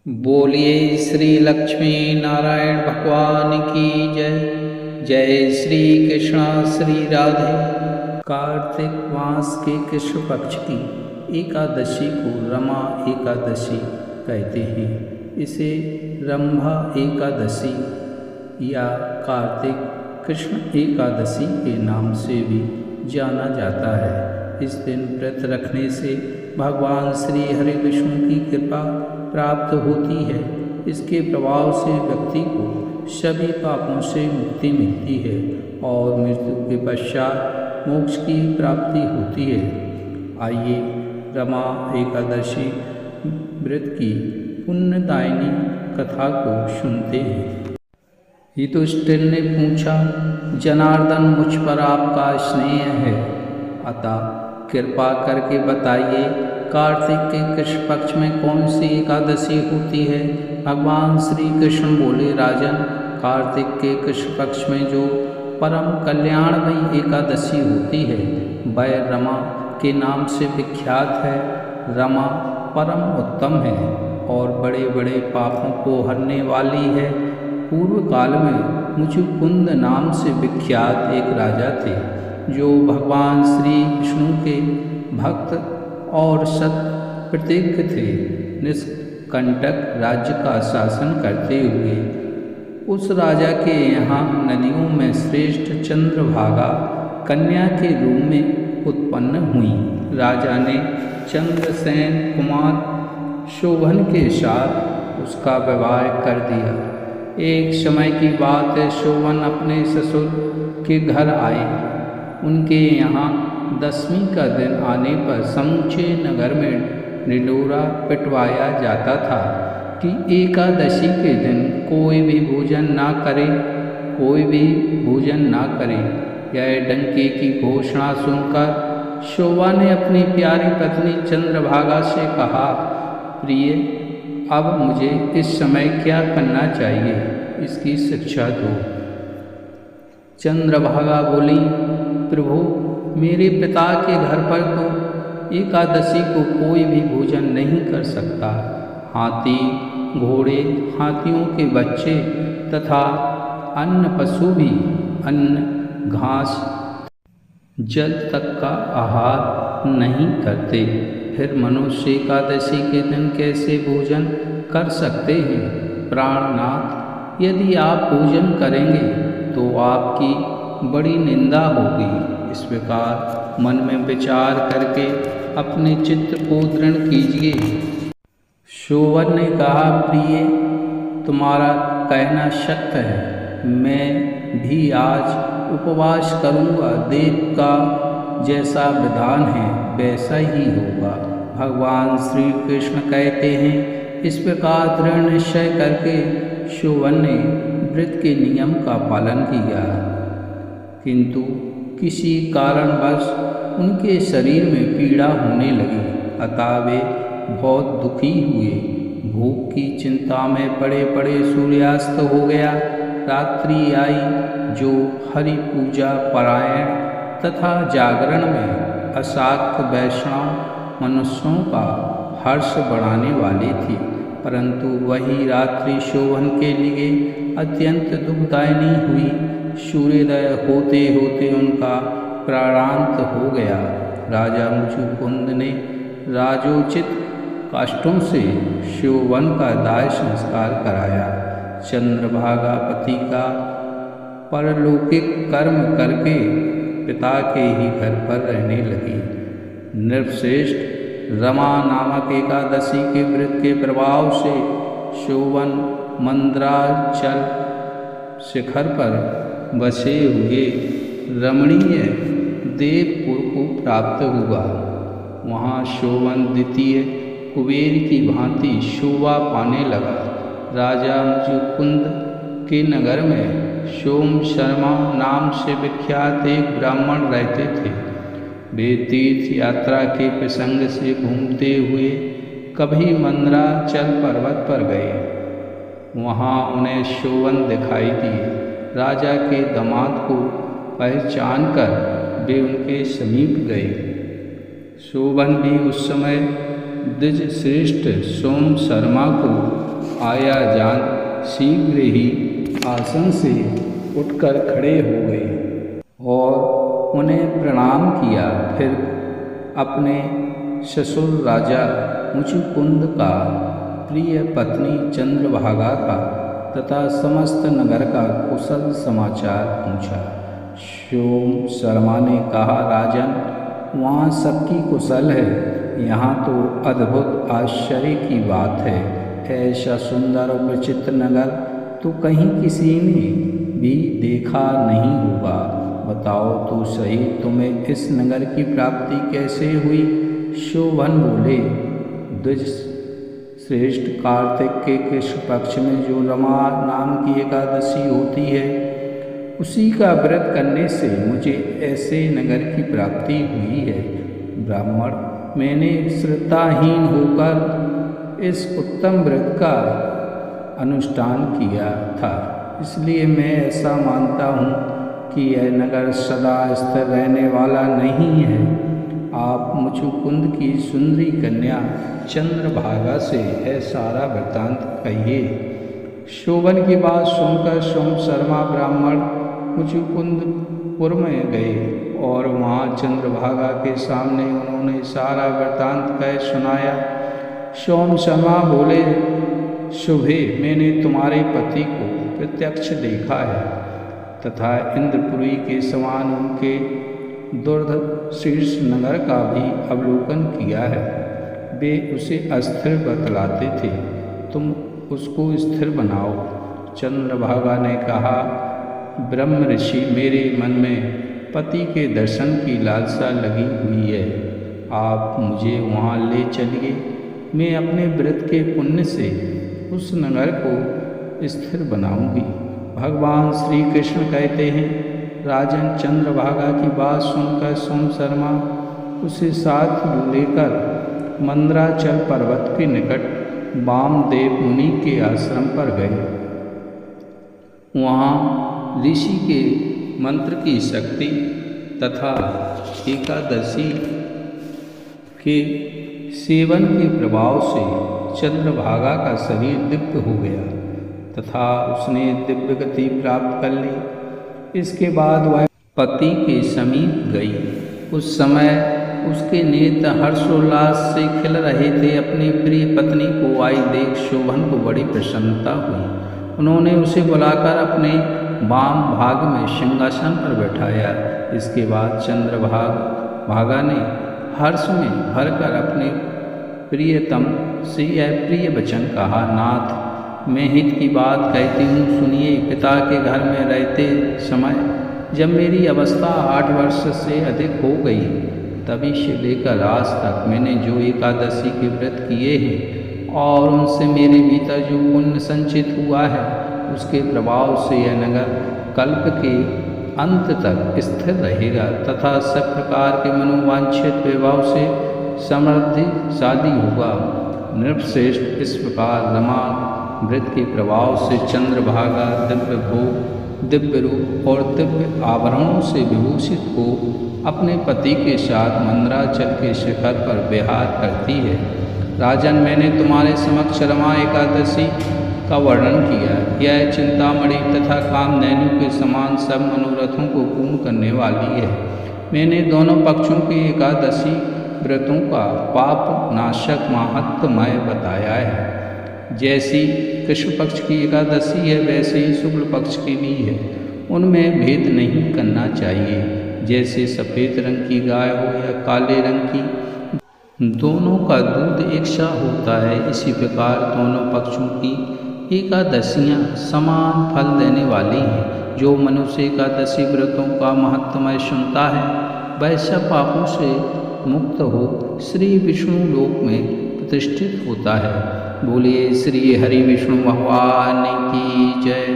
बोलिए श्री लक्ष्मी नारायण भगवान की जय। जय श्री कृष्णा श्री राधे। कार्तिक मास के कृष्ण पक्ष की एकादशी को रमा एकादशी कहते हैं। इसे रंभा एकादशी या कार्तिक कृष्ण एकादशी के नाम से भी जाना जाता है। इस दिन व्रत रखने से भगवान श्री हरि विष्णु की कृपा प्राप्त होती है। इसके प्रभाव से व्यक्ति को सभी पापों से मुक्ति मिलती है और मृत्यु के पश्चात मोक्ष की प्राप्ति होती है। आइए रमा एकादशी व्रत की पुण्यदायिनी कथा को सुनते हैं। युधिष्ठिर ने पूछा, जनार्दन, मुझ पर आपका स्नेह है, अतः कृपा करके बताइए कार्तिक के कृष्ण पक्ष में कौन सी एकादशी होती है। भगवान श्री कृष्ण बोले, राजन, कार्तिक के कृष्ण पक्ष में जो परम कल्याणमयी एकादशी होती है वह रमा के नाम से विख्यात है। रमा परम उत्तम है और बड़े बड़े पापों को हरने वाली है। पूर्व काल में मुचुकुंद नाम से विख्यात एक राजा थे जो भगवान श्री विष्णु के भक्त और सत प्रतिज्ञ थे। निष्कंटक राज्य का शासन करते हुए उस राजा के यहाँ नदियों में श्रेष्ठ चंद्रभागा कन्या के रूप में उत्पन्न हुई। राजा ने चंद्रसेन कुमार शोभन के साथ उसका विवाह कर दिया। एक समय की बात है, शोभन अपने ससुर के घर आए। उनके यहाँ दशमी का दिन आने पर समूचे नगर में ढिंढोरा पिटवाया जाता था कि एकादशी के दिन कोई भी भोजन ना करे, कोई भी भोजन ना करे। यह डंके की घोषणा सुनकर शोभा ने अपनी प्यारी पत्नी चंद्रभागा से कहा, प्रिय, अब मुझे इस समय क्या करना चाहिए, इसकी शिक्षा दो। चंद्रभागा बोली, प्रभु, मेरे पिता के घर पर तो एकादशी को कोई भी भोजन नहीं कर सकता। हाथी, घोड़े, हाथियों के बच्चे तथा अन्य पशु भी अन्न, घास, जल तक का आहार नहीं करते। फिर मनुष्य एकादशी के दिन कैसे भोजन कर सकते हैं? प्राणनाथ, यदि आप भोजन करेंगे तो आपकी बड़ी निंदा होगी। इस प्रकार मन में विचार करके अपने चित्त को दृढ़ कीजिए। शोभन ने कहा, प्रिय, तुम्हारा कहना सत्य है। मैं भी आज उपवास करूँगा। देव का जैसा विधान है वैसा ही होगा। भगवान श्री कृष्ण कहते हैं। इस प्रकार दृढ़ निश्चय करके शोभन ने व्रत के नियम का पालन किया, किंतु किसी कारणवश उनके शरीर में पीड़ा होने लगी, अतः वे बहुत दुखी हुए। भूख की चिंता में पड़े पड़े सूर्यास्त हो गया। रात्रि आई जो हरि पूजा परायण तथा जागरण में अशाक्त वैष्णव मनुष्यों का हर्ष बढ़ाने वाली थी, परंतु वही रात्रि शोभन के लिए अत्यंत दुखदायिनी हुई। सूर्योदय होते होते उनका प्राणांत हो गया। राजा मुचुकुंद ने राजोचित काष्ठों से शोभन का दाह संस्कार कराया। चंद्रभागा पति का परलौकिक कर्म करके पिता के ही घर पर रहने लगी। नृपश्रेष्ठ, रमा नामक एकादशी के व्रत के प्रभाव से शोभन मंदराचल शिखर पर बसे हुए रमणीय देवपुर को प्राप्त हुआ। वहाँ शोभन द्वितीय कुबेर की भांति शोभा पाने लगा। राजा मुचुकुंद के नगर में सोम शर्मा नाम से विख्यात एक ब्राह्मण रहते थे। वे तीर्थ यात्रा के प्रसंग से घूमते हुए कभी मंदराचल पर्वत पर गए। वहाँ उन्हें शोभन दिखाई दिए। राजा के दामाद को पहचान कर वे उनके समीप गए। शोभन भी उस समय द्विज श्रेष्ठ सोम शर्मा को आया जान शीघ्र ही आसन से उठकर खड़े हो गए और उन्हें प्रणाम किया। फिर अपने ससुर राजा मुचुकुंद का, प्रिय पत्नी चंद्रभागा का तथा समस्त नगर का कुशल समाचार पूछा। सोम शर्मा ने कहा, राजन, वहाँ सबकी कुशल है, यहाँ तो अद्भुत आश्चर्य की बात है। ऐसा सुंदर और विचित्र नगर तो कहीं किसी ने भी देखा नहीं होगा। बताओ तो सही, तुम्हें इस नगर की प्राप्ति कैसे हुई? शोभन बोले, द्विज श्रेष्ठ, कार्तिक के कृष्ण पक्ष में जो रमा नाम की एकादशी होती है, उसी का व्रत करने से मुझे ऐसे नगर की प्राप्ति हुई है। ब्राह्मण, मैंने श्रद्धाहीन होकर इस उत्तम व्रत का अनुष्ठान किया था, इसलिए मैं ऐसा मानता हूँ कि यह नगर सदा स्थिर रहने वाला नहीं है। आप मुचुकुंद की सुंदरी कन्या चंद्रभागा से है सारा वृत्तांत कहिए। शोभन की बात सुनकर सोम शर्मा ब्राह्मण मुचुकुंदपुर में गए और वहाँ चंद्रभागा के सामने उन्होंने सारा वृत्तांत कह सुनाया। सोम शर्मा बोले, शुभे, मैंने तुम्हारे पति को प्रत्यक्ष देखा है तथा इंद्रपुरी के समान उनके दुर्ध शीर्ष नगर का भी अवलोकन किया है। वे उसे अस्थिर बतलाते थे, तुम उसको स्थिर बनाओ। चंद्रभागा ने कहा, ब्रह्म ऋषि, मेरे मन में पति के दर्शन की लालसा लगी हुई है, आप मुझे वहाँ ले चलिए। मैं अपने व्रत के पुण्य से उस नगर को स्थिर बनाऊंगी। भगवान श्री कृष्ण कहते हैं, राजन, चंद्रभागा की बात सुनकर सोम शर्मा उसे साथ लेकर मंदराचल पर्वत के निकट वामदेव मुनि के आश्रम पर गए। वहाँ ऋषि के मंत्र की शक्ति तथा एकादशी के सेवन के प्रभाव से चंद्रभागा का शरीर दिव्य हो गया तथा उसने दिव्य गति प्राप्त कर ली। इसके बाद वह पति के समीप गई। उस समय उसके नेत्र हर्षोल्लास से खिल रहे थे। अपनी प्रिय पत्नी को आई देख शोभन को बड़ी प्रसन्नता हुई। उन्होंने उसे बुलाकर अपने वाम भाग में सिंहासन पर बैठाया। इसके बाद चंद्रभागा ने हर्ष में भरकर अपने प्रियतम से यह प्रिय वचन कहा, नाथ, मैं हित की बात कहती हूँ, सुनिए। पिता के घर में रहते समय जब मेरी अवस्था 8 वर्ष से अधिक हो गई, तभी से लेकर आज तक मैंने जो एकादशी के व्रत किए हैं और उनसे मेरे भीतर जो पुण्य संचित हुआ है, उसके प्रभाव से यह नगर कल्प के अंत तक स्थिर रहेगा तथा सब प्रकार के मनोवांछित वैभव से समृद्धिशाली होगा। नृपश्रेष्ठ, इस प्रकार रमा व्रत के प्रभाव से चंद्रभागा दिव्य भोग, दिव्य रूप और दिव्य आभरणों से विभूषित हो अपने पति के साथ मंदराचल के शिखर पर विहार करती है। राजन, मैंने तुम्हारे समक्ष रमा एकादशी का वर्णन किया। यह चिंतामणि तथा कामधेनु के समान सब मनोरथों को पूर्ण करने वाली है। मैंने दोनों पक्षों के एकादशी व्रतों का पाप नाशक महात्म्य बताया है। जैसी कृष्ण पक्ष की एकादशी है, वैसे ही शुक्ल पक्ष की भी है। उनमें भेद नहीं करना चाहिए। जैसे सफ़ेद रंग की गाय हो या काले रंग की, दोनों का दूध एक सा होता है, इसी प्रकार दोनों पक्षों की एकादशियाँ समान फल देने वाली हैं। जो मनुष्य एकादशी व्रतों का महत्वमय सुनता है, वह सब पापों से मुक्त हो श्री विष्णु लोक में प्रतिष्ठित होता है। बोलिए श्री हरि विष्णु भगवान की जय।